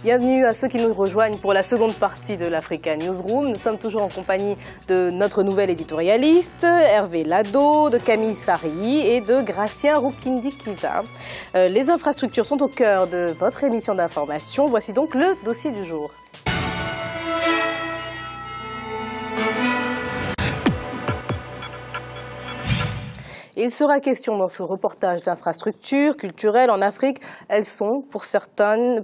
Bienvenue à ceux qui nous rejoignent pour la seconde partie de l'Africa Newsroom. Nous sommes toujours en compagnie de notre nouvel éditorialiste, Hervé Lado, de Camille Sari et de Gracien Rukindi-Kiza. Les infrastructures sont au cœur de votre émission d'information. Voici donc le dossier du jour. Il sera question dans ce reportage d'infrastructures culturelles en Afrique. Elles sont pour certaines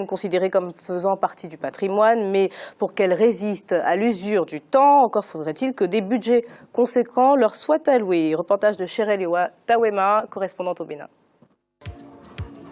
considérées comme faisant partie du patrimoine, mais pour qu'elles résistent à l'usure du temps, encore faudrait-il que des budgets conséquents leur soient alloués. Reportage de Chereliwa Tawema, correspondante au Bénin.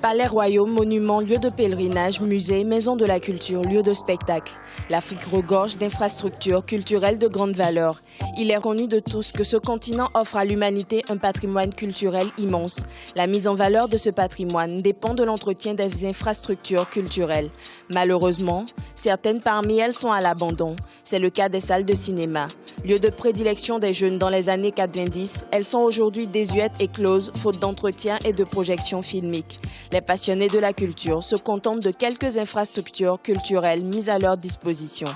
Palais royaux, monuments, lieux de pèlerinage, musées, maisons de la culture, lieux de spectacle. L'Afrique regorge d'infrastructures culturelles de grande valeur. Il est connu de tous que ce continent offre à l'humanité un patrimoine culturel immense. La mise en valeur de ce patrimoine dépend de l'entretien des infrastructures culturelles. Malheureusement, certaines parmi elles sont à l'abandon. C'est le cas des salles de cinéma. Lieu de prédilection des jeunes dans les années 90, elles sont aujourd'hui désuètes et closes, faute d'entretien et de projection filmique. Les passionnés de la culture se contentent de quelques infrastructures culturelles mises à leur disposition.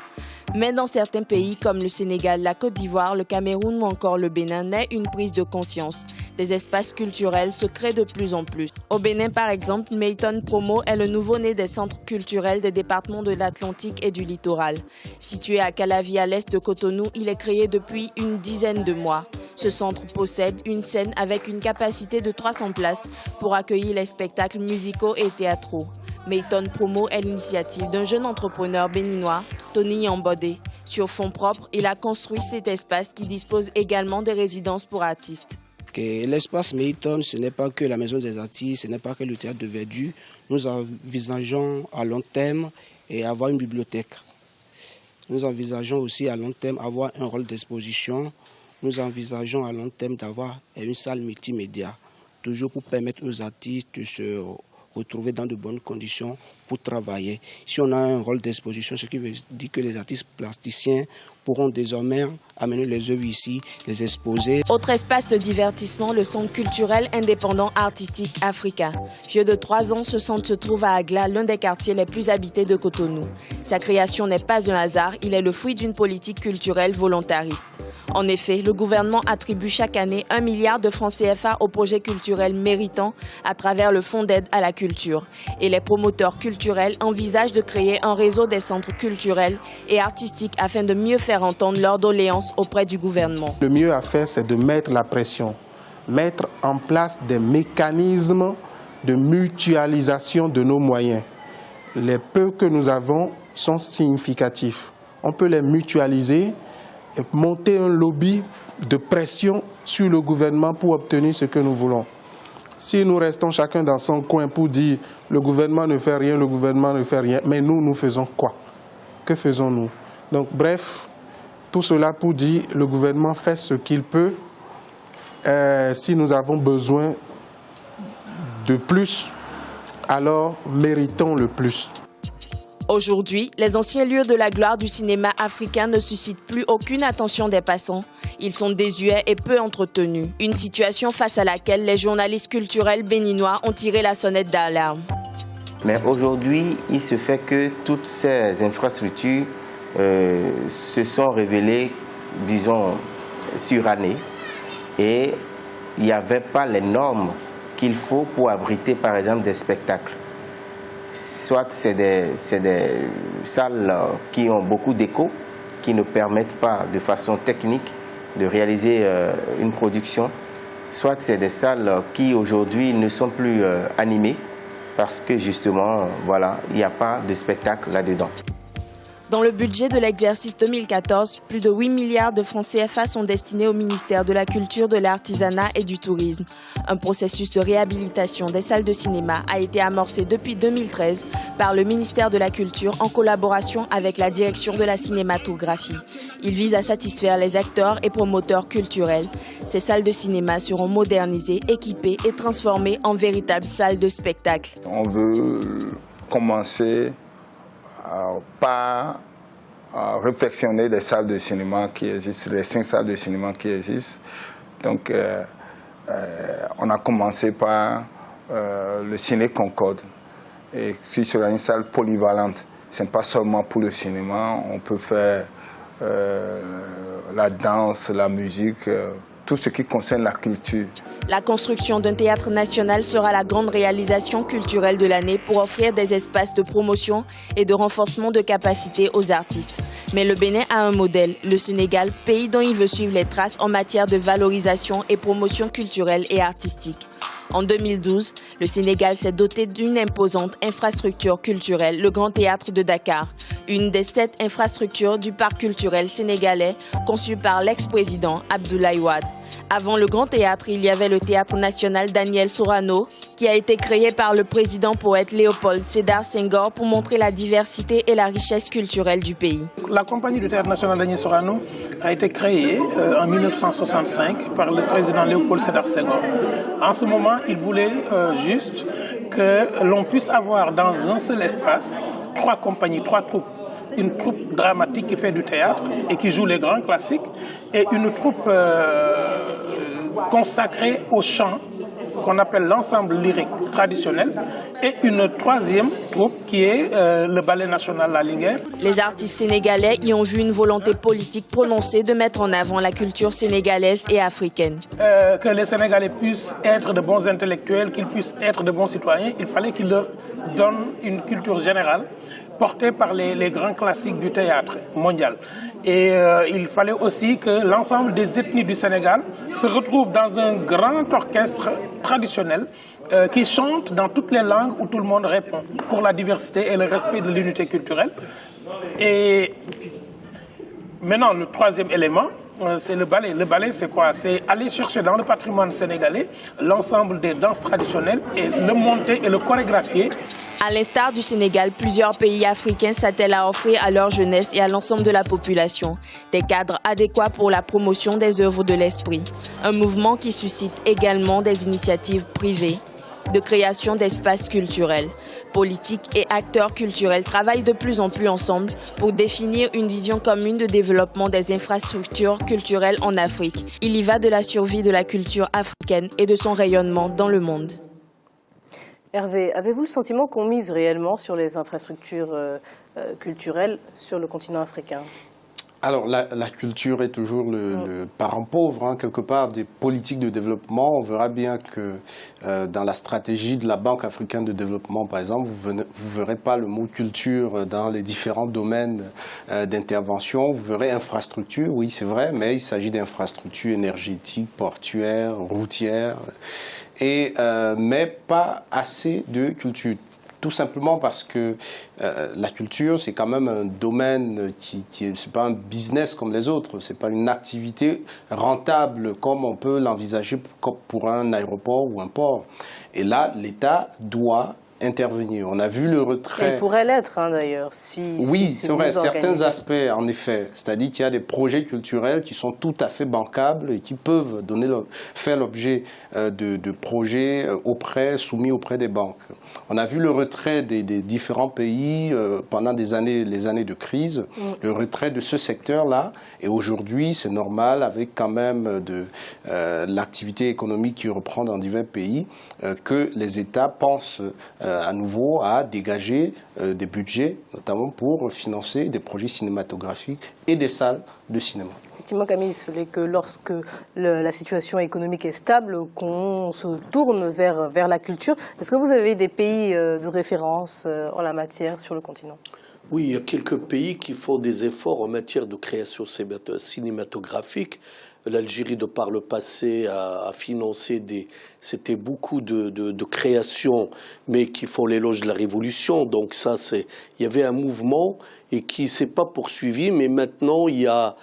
Mais dans certains pays comme le Sénégal, la Côte d'Ivoire, le Cameroun ou encore le Bénin naît une prise de conscience. Des espaces culturels se créent de plus en plus. Au Bénin par exemple, Mayton Promo est le nouveau-né des centres culturels des départements de l'Atlantique et du littoral. Situé à Calavi à l'est de Cotonou, il est créé depuis une dizaine de mois. Ce centre possède une scène avec une capacité de 300 places pour accueillir les spectacles musicaux et théâtraux. Mayton Promo est l'initiative d'un jeune entrepreneur béninois, Tony Yambodé. Sur fonds propres, il a construit cet espace qui dispose également de résidences pour artistes. L'espace Mayton, ce n'est pas que la maison des artistes, ce n'est pas que le théâtre de Verdure. Nous envisageons à long terme et avoir une bibliothèque. Nous envisageons aussi à long terme avoir un rôle d'exposition. Nous envisageons à long terme d'avoir une salle multimédia, toujours pour permettre aux artistes de se retrouver dans de bonnes conditions pour travailler. Si on a un rôle d'exposition, ce qui veut dire que les artistes plasticiens pourront désormais amener les œuvres ici, les exposer. Autre espace de divertissement, le centre culturel indépendant artistique Africa. Vieux de 3 ans, ce centre se trouve à Agla, l'un des quartiers les plus habités de Cotonou. Sa création n'est pas un hasard, il est le fruit d'une politique culturelle volontariste. En effet, le gouvernement attribue chaque année 1 milliard de francs CFA aux projets culturels méritants à travers le Fonds d'aide à la culture. Et les promoteurs culturels envisagent de créer un réseau des centres culturels et artistiques afin de mieux faire entendre leurs doléances auprès du gouvernement. Le mieux à faire, c'est de mettre la pression, mettre en place des mécanismes de mutualisation de nos moyens. Les peu que nous avons sont significatifs. On peut les mutualiser et monter un lobby de pression sur le gouvernement pour obtenir ce que nous voulons. Si nous restons chacun dans son coin pour dire le gouvernement ne fait rien, le gouvernement ne fait rien, mais nous faisons quoi? Que faisons-nous? Donc bref, tout cela pour dire le gouvernement fait ce qu'il peut. Si nous avons besoin de plus, alors méritons le plus. Aujourd'hui, les anciens lieux de la gloire du cinéma africain ne suscitent plus aucune attention des passants. Ils sont désuets et peu entretenus. Une situation face à laquelle les journalistes culturels béninois ont tiré la sonnette d'alarme. Mais aujourd'hui, il se fait que toutes ces infrastructures se sont révélées, disons, surannées. Et il n'y avait pas les normes qu'il faut pour abriter, par exemple, des spectacles. Soit c'est des salles qui ont beaucoup d'écho, qui ne permettent pas de façon technique de réaliser une production. Soit c'est des salles qui aujourd'hui ne sont plus animées parce que justement, voilà, il n'y a pas de spectacle là-dedans. Dans le budget de l'exercice 2014, plus de 8 milliards de francs CFA sont destinés au ministère de la Culture, de l'Artisanat et du Tourisme. Un processus de réhabilitation des salles de cinéma a été amorcé depuis 2013 par le ministère de la Culture en collaboration avec la direction de la cinématographie. Il vise à satisfaire les acteurs et promoteurs culturels. Ces salles de cinéma seront modernisées, équipées et transformées en véritables salles de spectacle. On veut commencer par réflexionner des salles de cinéma qui existent, les 5 salles de cinéma qui existent. Donc, on a commencé par le Ciné Concorde. et qui sera une salle polyvalente. Ce n'est pas seulement pour le cinéma, on peut faire la danse, la musique, tout ce qui concerne la culture. La construction d'un théâtre national sera la grande réalisation culturelle de l'année pour offrir des espaces de promotion et de renforcement de capacités aux artistes. Mais le Bénin a un modèle, le Sénégal, pays dont il veut suivre les traces en matière de valorisation et promotion culturelle et artistique. En 2012, le Sénégal s'est doté d'une imposante infrastructure culturelle, le Grand Théâtre de Dakar, une des 7 infrastructures du parc culturel sénégalais conçu par l'ex-président Abdoulaye Wade. Avant le Grand Théâtre, il y avait le Théâtre national Daniel Sorano, qui a été créé par le président poète Léopold Sédar Senghor pour montrer la diversité et la richesse culturelle du pays. La compagnie du Théâtre national Daniel Sorano a été créée en 1965 par le président Léopold Sédar Senghor. En ce moment, il voulait juste que l'on puisse avoir dans un seul espace 3 compagnies, 3 troupes. Une troupe dramatique qui fait du théâtre et qui joue les grands classiques, et une troupe consacrée au chant, qu'on appelle l'ensemble lyrique traditionnel, et une 3e troupe qui est le ballet national La Linguère. Les artistes sénégalais y ont vu une volonté politique prononcée de mettre en avant la culture sénégalaise et africaine. Que les Sénégalais puissent être de bons intellectuels, qu'ils puissent être de bons citoyens, il fallait qu'ils leur donnent une culture générale portée par les grands classiques du théâtre mondial. Et il fallait aussi que l'ensemble des ethnies du Sénégal se retrouvent dans un grand orchestre traditionnel qui chante dans toutes les langues où tout le monde répond, pour la diversité et le respect de l'unité culturelle. Et maintenant, le 3e élément, c'est le ballet. Le ballet, c'est quoi? C'est aller chercher dans le patrimoine sénégalais l'ensemble des danses traditionnelles et le monter et le chorégraphier. À l'instar du Sénégal, plusieurs pays africains s'attellent à offrir à leur jeunesse et à l'ensemble de la population des cadres adéquats pour la promotion des œuvres de l'esprit. Un mouvement qui suscite également des initiatives privées de création d'espaces culturels. Politiques et acteurs culturels travaillent de plus en plus ensemble pour définir une vision commune de développement des infrastructures culturelles en Afrique. Il y va de la survie de la culture africaine et de son rayonnement dans le monde. Hervé, avez-vous le sentiment qu'on mise réellement sur les infrastructures culturelles sur le continent africain? Alors, la culture est toujours le parent pauvre, hein, quelque part, des politiques de développement. On verra bien que dans la stratégie de la Banque africaine de développement, par exemple, vous ne verrez pas le mot culture dans les différents domaines d'intervention. Vous verrez infrastructure, oui, c'est vrai, mais il s'agit d'infrastructures énergétiques, portuaires, routières, mais pas assez de culture. Tout simplement parce que la culture, c'est quand même un domaine c'est pas un business comme les autres, c'est pas une activité rentable comme on peut l'envisager pour un aéroport ou un port. Et là, l'État doit intervenir. On a vu le retrait... Elle pourrait l'être, hein, d'ailleurs, oui, c'est vrai, certains aspects, en effet. C'est-à-dire qu'il y a des projets culturels qui sont tout à fait bancables et qui peuvent faire l'objet de projets soumis auprès des banques. On a vu le retrait des différents pays pendant les années de crise, le retrait de ce secteur-là. Et aujourd'hui, c'est normal, avec quand même l'activité économique qui reprend dans divers pays, que les États pensent à nouveau à dégager des budgets, notamment pour financer des projets cinématographiques et des salles de cinéma. Effectivement, Camille, ce n'est que lorsque la situation économique est stable qu'on se tourne vers la culture. Est-ce que vous avez des pays de référence en la matière sur le continent? Oui, il y a quelques pays qui font des efforts en matière de création cinématographique. L'Algérie, de par le passé, a financé c'était beaucoup de créations, mais qui font l'éloge de la révolution. Donc ça, il y avait un mouvement et qui ne s'est pas poursuivi, mais maintenant il y a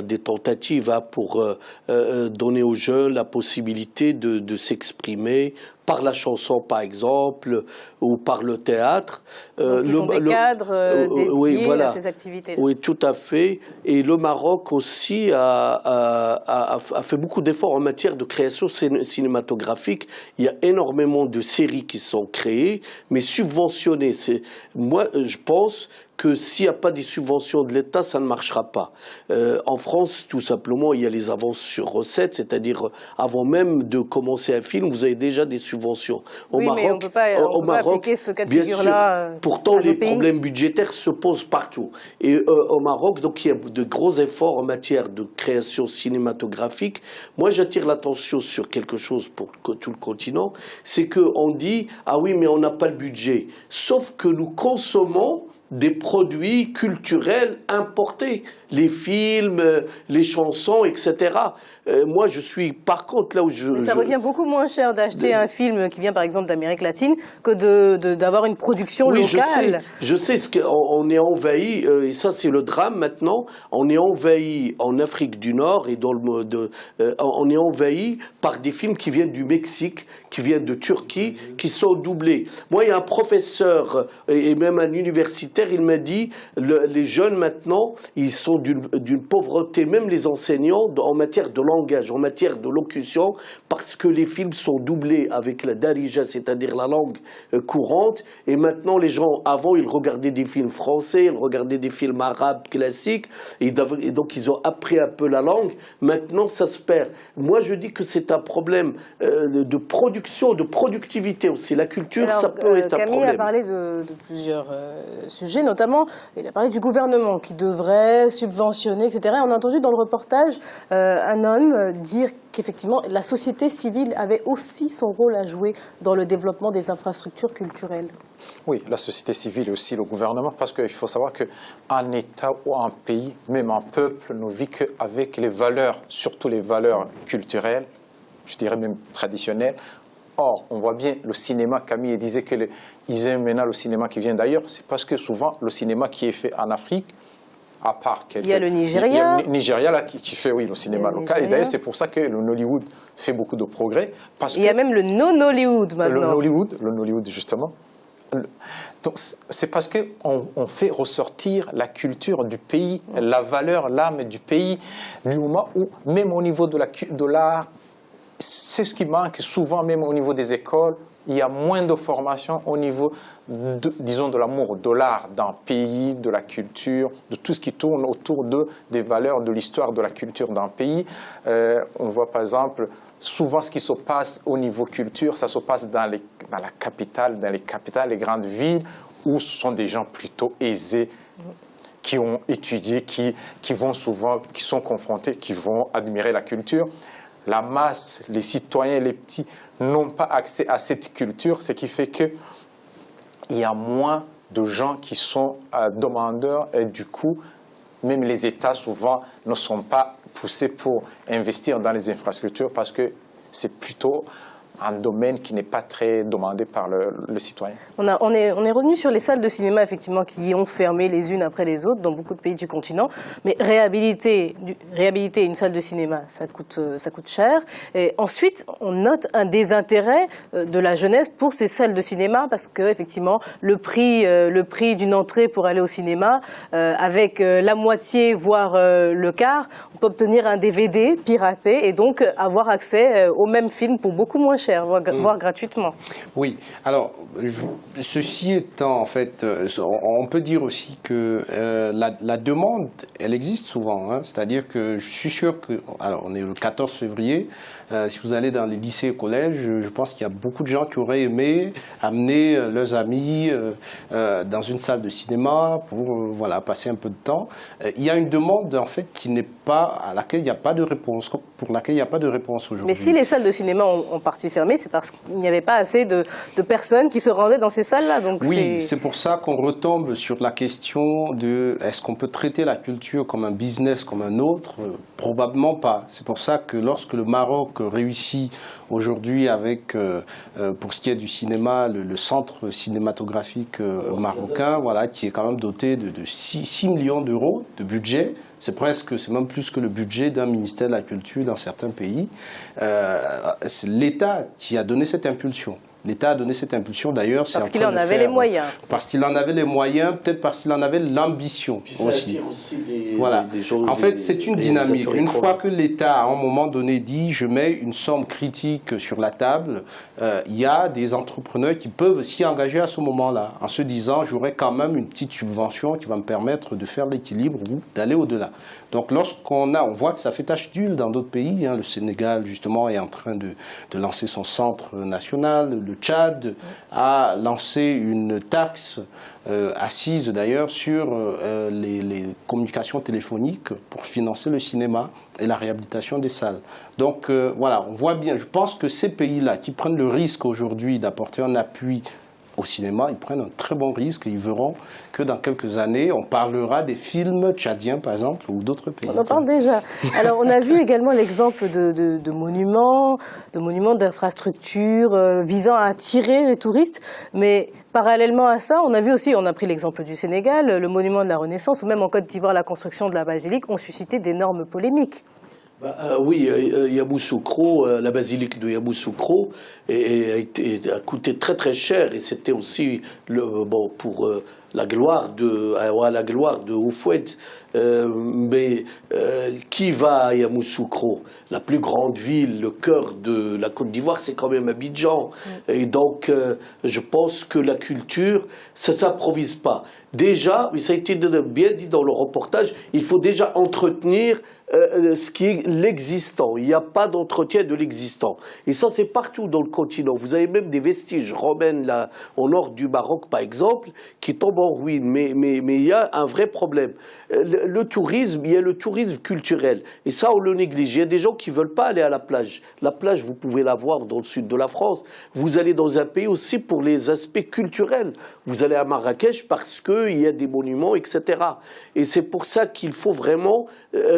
des tentatives pour donner aux jeunes la possibilité de s'exprimer par la chanson, par exemple, ou par le théâtre. Donc, ils sont des cadres dédiés oui, voilà. à ces activités-là. Oui, tout à fait. Et le Maroc aussi a fait beaucoup d'efforts en matière de création cinématographique. Il y a énormément de séries qui sont créées, mais subventionnées. Moi, je pense que s'il n'y a pas des subventions de l'État, ça ne marchera pas. En France, tout simplement, il y a les avances sur recettes, c'est-à-dire avant même de commencer un film, vous avez déjà des subventions. Au Maroc, mais on ne peut pas appliquer ce cas de figure-là. Pourtant, les problèmes budgétaires se posent partout. Et au Maroc, donc, il y a de gros efforts en matière de création cinématographique. Moi, j'attire l'attention sur quelque chose pour tout le continent, c'est qu'on dit « Ah oui, mais on n'a pas le budget ». Sauf que nous consommons des produits culturels importés, les films, les chansons, etc. Moi, je suis, par contre, là où je... Mais ça revient beaucoup moins cher d'acheter un film qui vient, par exemple, d'Amérique latine que d'avoir une production locale. Je sais on est envahi, et ça, c'est le drame maintenant, on est envahi en Afrique du Nord, et on est envahi par des films qui viennent du Mexique, qui viennent de Turquie, qui sont doublés. Moi, il y a un professeur, et même un universitaire, il m'a dit, les jeunes maintenant, ils sont d'une pauvreté, même les enseignants, en matière de langage, en matière de locution, parce que les films sont doublés avec la darija, c'est-à-dire la langue courante, et maintenant les gens, avant, ils regardaient des films français, ils regardaient des films arabes classiques, et donc ils ont appris un peu la langue. Maintenant, ça se perd. Moi, je dis que c'est un problème de production, de productivité aussi. La culture, ça peut être un problème. Camille a parlé de plusieurs sujets, notamment, il a parlé du gouvernement qui devrait subventionner, etc. On a entendu dans le reportage un homme dire qu'effectivement la société civile avait aussi son rôle à jouer dans le développement des infrastructures culturelles. Oui, la société civile et aussi le gouvernement, parce qu'il faut savoir qu'un État ou un pays, même un peuple, ne vit qu'avec les valeurs, surtout les valeurs culturelles, je dirais même traditionnelles. Or, on voit bien le cinéma, Camille disait qu'ils aiment maintenant le cinéma qui vient d'ailleurs, c'est parce que souvent le cinéma qui est fait en Afrique, à part il y a le Nigeria. Il y a le Nigeria là, qui fait le cinéma local. Et d'ailleurs, c'est pour ça que le Nollywood fait beaucoup de progrès. Il y a même le non-Nollywood maintenant. Le Nollywood, justement. Donc, c'est parce qu'on fait ressortir la culture du pays, la valeur, l'âme du pays, du moment où, même au niveau de l'art, c'est ce qui manque souvent, même au niveau des écoles. Il y a moins de formation au niveau, disons, de l'amour de l'art d'un pays, de la culture, de tout ce qui tourne autour des valeurs, de l'histoire, de la culture d'un pays. On voit par exemple, souvent ce qui se passe au niveau culture, ça se passe dans la capitale, dans les capitales, les grandes villes, où ce sont des gens plutôt aisés, qui ont étudié, qui vont souvent, qui sont confrontés, qui vont admirer la culture. La masse, les citoyens, les petits, n'ont pas accès à cette culture, ce qui fait qu'il y a moins de gens qui sont demandeurs et du coup, même les États souvent ne sont pas poussés pour investir dans les infrastructures parce que c'est plutôt un domaine qui n'est pas très demandé par le citoyen. On est revenu sur les salles de cinéma effectivement qui ont fermé les unes après les autres dans beaucoup de pays du continent, mais réhabiliter une salle de cinéma, ça coûte cher. Et ensuite, on note un désintérêt de la jeunesse pour ces salles de cinéma parce que effectivement le prix d'une entrée pour aller au cinéma, avec la moitié voire le quart, on peut obtenir un DVD piraté et donc avoir accès au même film pour beaucoup moins cher. Voire gratuitement. Oui, alors, ceci étant, en fait, on peut dire aussi que la demande, elle existe souvent. Hein, c'est-à-dire que je suis sûr que, alors on est le 14 février, si vous allez dans les lycées et collèges, je pense qu'il y a beaucoup de gens qui auraient aimé amener leurs amis dans une salle de cinéma pour voilà, passer un peu de temps. Il y a une demande, en fait, à laquelle il n'y a pas de réponse, pour laquelle il n'y a pas de réponse aujourd'hui. Mais si les salles de cinéma ont parti fermées, c'est parce qu'il n'y avait pas assez de personnes qui se rendaient dans ces salles-là. Oui, c'est pour ça qu'on retombe sur la question de est-ce qu'on peut traiter la culture comme un business comme un autre? Probablement pas. C'est pour ça que lorsque le Maroc réussit aujourd'hui avec, pour ce qui est du cinéma, le centre cinématographique marocain, voilà, qui est quand même doté de 6 millions d'euros de budget. C'est même plus que le budget d'un ministère de la Culture dans certains pays. C'est l'État qui a donné cette impulsion. L'État a donné cette impulsion d'ailleurs. Parce qu'il en avait les moyens. Parce qu'il en avait les moyens, peut-être parce qu'il en avait l'ambition aussi. Voilà. En fait, c'est une dynamique. Une fois que l'État, à un moment donné, dit je mets une somme critique sur la table, il y a des entrepreneurs qui peuvent s'y engager à ce moment-là, en se disant j'aurai quand même une petite subvention qui va me permettre de faire l'équilibre ou d'aller au-delà. Donc lorsqu'on voit que ça fait tache d'huile dans d'autres pays, hein, le Sénégal justement est en train de lancer son centre national, le Tchad a lancé une taxe assise d'ailleurs sur les communications téléphoniques pour financer le cinéma et la réhabilitation des salles. Donc voilà, on voit bien, je pense que ces pays-là qui prennent le risque aujourd'hui d'apporter un appui au cinéma, ils prennent un très bon risque et ils verront que dans quelques années, on parlera des films tchadiens, par exemple, ou d'autres pays. On en parle déjà. Alors, on a vu également l'exemple de monuments, d'infrastructures visant à attirer les touristes, mais parallèlement à ça, on a vu aussi, on a pris l'exemple du Sénégal, le monument de la Renaissance, ou même en Côte d'Ivoire, la construction de la basilique, ont suscité d'énormes polémiques. Oui, Yamoussoukro, la basilique de Yamoussoukro a coûté très très cher et c'était aussi pour la gloire de Houphouët. Mais qui va à Yamoussoukro? La plus grande ville, le cœur de la Côte d'Ivoire, c'est quand même Abidjan. Et donc, je pense que la culture, ça ne s'improvise pas. Déjà, mais ça a été bien dit dans le reportage, il faut déjà entretenir ce qui est l'existant. Il n'y a pas d'entretien de l'existant. Et ça, c'est partout dans le continent. Vous avez même des vestiges romains là, au nord du Maroc, par exemple, qui tombent en ruine. Mais il y a un vrai problème. Le tourisme, il y a le tourisme culturel. Et ça, on le néglige. Il y a des gens qui ne veulent pas aller à la plage. La plage, vous pouvez la voir dans le sud de la France. Vous allez dans un pays aussi pour les aspects culturels. Vous allez à Marrakech parce qu'il y a des monuments, etc. Et c'est pour ça qu'il faut vraiment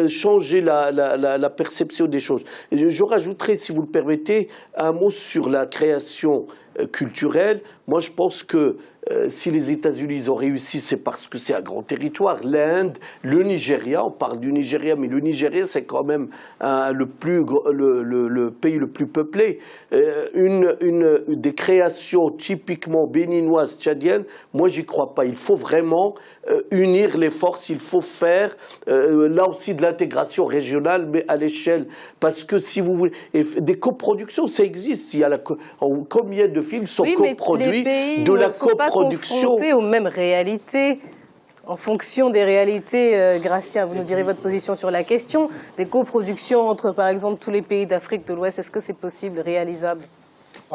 changer la perception des choses. Je rajouterai, si vous le permettez, un mot sur la création culturelle. Moi, je pense que si les États-Unis ont réussi, c'est parce que c'est un grand territoire. L'Inde, le Nigeria, on parle du Nigeria, mais le Nigeria, c'est quand même le pays le plus peuplé. Des créations typiquement béninoises, tchadiennes, moi, j'y crois pas. Il faut vraiment unir les forces. Il faut faire, là aussi, de l'intégration régionale, mais à l'échelle. Parce que si vous voulez, des coproductions, ça existe. Il y a combien de films sont coproduits de la coproduction confrontés aux mêmes réalités. En fonction des réalités, Gratien, vous nous direz votre position sur la question, des coproductions entre, par exemple, tous les pays d'Afrique de l'Ouest, est-ce que c'est possible, réalisable?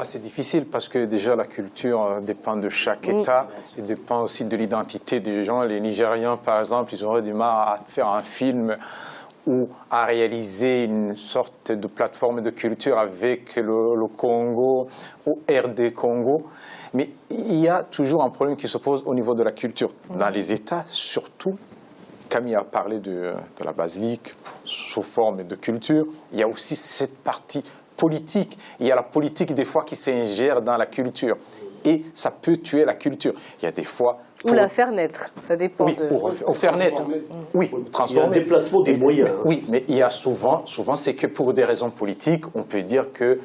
C'est difficile parce que déjà la culture dépend de chaque État et dépend aussi de l'identité des gens. Les Nigérians, par exemple, ils auraient du mal à faire un film ou à réaliser une sorte de plateforme de culture avec le Congo ou RD Congo. Mais il y a toujours un problème qui se pose au niveau de la culture. Dans les États, surtout, Camille a parlé de la basilique sous forme de culture, il y a aussi cette partie politique. Il y a la politique des fois qui s'ingère dans la culture. Et ça peut tuer la culture. Il y a des fois... Ou la faire naître, ça dépend de... Ou faire naître. Oui, transformer. Il y a un déplacement des moyens. Oui, mais il y a souvent c'est que pour des raisons politiques, on peut dire que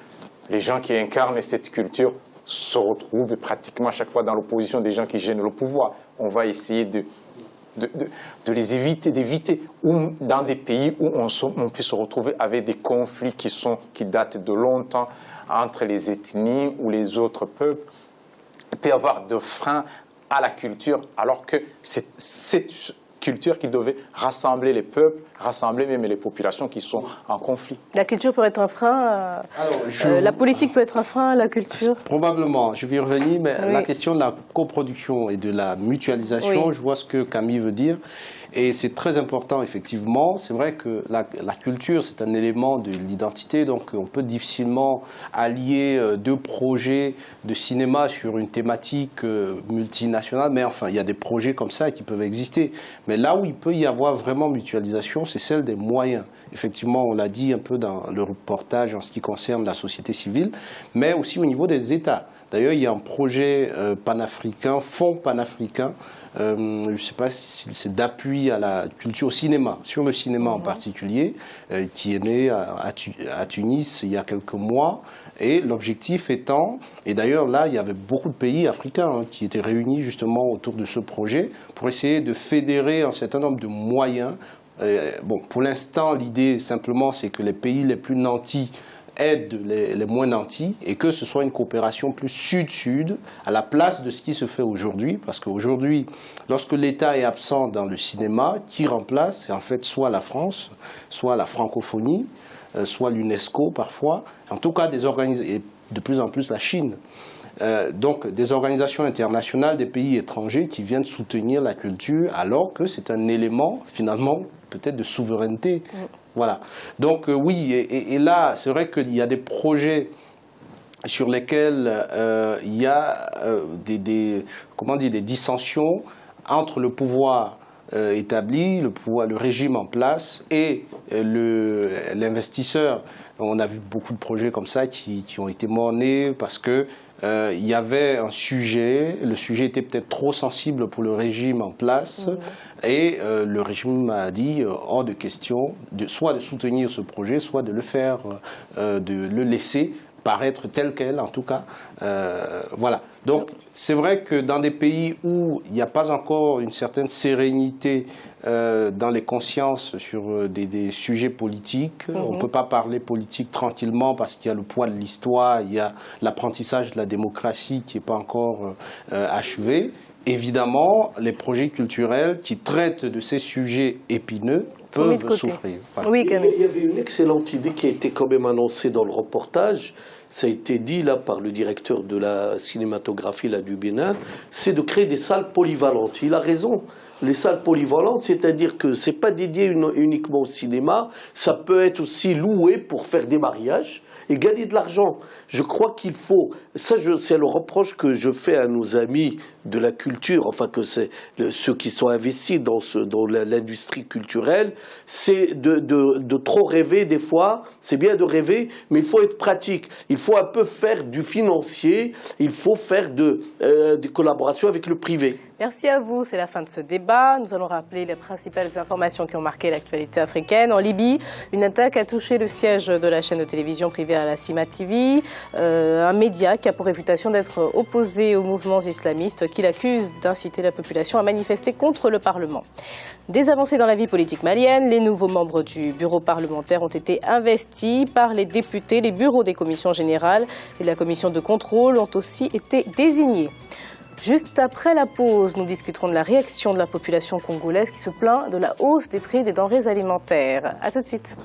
les gens qui incarnent cette culture se retrouvent pratiquement à chaque fois dans l'opposition des gens qui gênent le pouvoir. On va essayer de les d'éviter, ou dans des pays où on peut se retrouver avec des conflits qui datent de longtemps entre les ethnies ou les autres peuples. Il peut y avoir de freins à la culture, alors que c'est cette culture qui devait rassembler les peuples, rassembler même les populations qui sont en conflit. La culture peut être un frein la politique peut être un frein à la culture? Probablement, je vais y revenir, mais la question de la coproduction et de la mutualisation, je vois ce que Camille veut dire. Et c'est très important, effectivement. C'est vrai que la culture, c'est un élément de l'identité, donc on peut difficilement allier deux projets de cinéma sur une thématique multinationale, mais enfin, il y a des projets comme ça qui peuvent exister. Mais là où il peut y avoir vraiment mutualisation, c'est celle des moyens. effectivement, on l'a dit un peu dans le reportage en ce qui concerne la société civile, mais aussi au niveau des États. D'ailleurs, il y a un projet panafricain, fonds panafricain, je ne sais pas si c'est d'appui à la culture, au cinéma, sur le cinéma en particulier, qui est né à Tunis il y a quelques mois. Et l'objectif étant, et d'ailleurs là, il y avait beaucoup de pays africains qui étaient réunis justement autour de ce projet pour essayer de fédérer un certain nombre de moyens. Bon, pour l'instant, l'idée simplement, c'est que les pays les plus nantis aident les moins nantis et que ce soit une coopération plus sud-sud à la place de ce qui se fait aujourd'hui. Parce qu'aujourd'hui, lorsque l'État est absent dans le cinéma, qui remplace? C'est en fait soit la France, soit la francophonie, soit l'UNESCO parfois, en tout cas des organisations, et de plus en plus la Chine. Donc des organisations internationales, des pays étrangers qui viennent soutenir la culture alors que c'est un élément finalement peut-être de souveraineté. Voilà. Donc oui, et là c'est vrai qu'il y a des projets sur lesquels il y a des dissensions entre le pouvoir établi, le régime en place et l'investisseur. On a vu beaucoup de projets comme ça qui ont été mornés parce que il y avait un sujet, le sujet était peut-être trop sensible pour le régime en place et le régime a dit hors de question soit de soutenir ce projet, soit de le faire, de le laisser paraître tel quel en tout cas. Voilà. Donc c'est vrai que dans des pays où il n'y a pas encore une certaine sérénité dans les consciences sur des sujets politiques, on ne peut pas parler politique tranquillement parce qu'il y a le poids de l'histoire, il y a l'apprentissage de la démocratie qui n'est pas encore achevé. Évidemment, les projets culturels qui traitent de ces sujets épineux peuvent souffrir. Voilà. Oui, il y avait une excellente idée qui a été quand même annoncée dans le reportage. Ça a été dit là par le directeur de la cinématographie là, du Bénin, c'est de créer des salles polyvalentes. Il a raison. Les salles polyvalentes, c'est-à-dire que ce n'est pas dédié uniquement au cinéma, ça peut être aussi loué pour faire des mariages et gagner de l'argent. Je crois qu'il faut, ça c'est le reproche que je fais à nos amis de la culture, enfin que c'est ceux qui sont investis dans l'industrie culturelle, c'est de trop rêver des fois. C'est bien de rêver, mais il faut être pratique. Il faut un peu faire du financier, il faut faire des collaborations avec le privé. Merci à vous, c'est la fin de ce débat. Nous allons rappeler les principales informations qui ont marqué l'actualité africaine. En Libye, une attaque a touché le siège de la chaîne de télévision privée Al-Sima TV, un média qui a pour réputation d'être opposé aux mouvements islamistes qui l'accusent d'inciter la population à manifester contre le Parlement. Des avancées dans la vie politique malienne, les nouveaux membres du bureau parlementaire ont été investis par les députés. Les bureaux des commissions générales et de la commission de contrôle ont aussi été désignés. Juste après la pause, nous discuterons de la réaction de la population congolaise qui se plaint de la hausse des prix des denrées alimentaires. A tout de suite.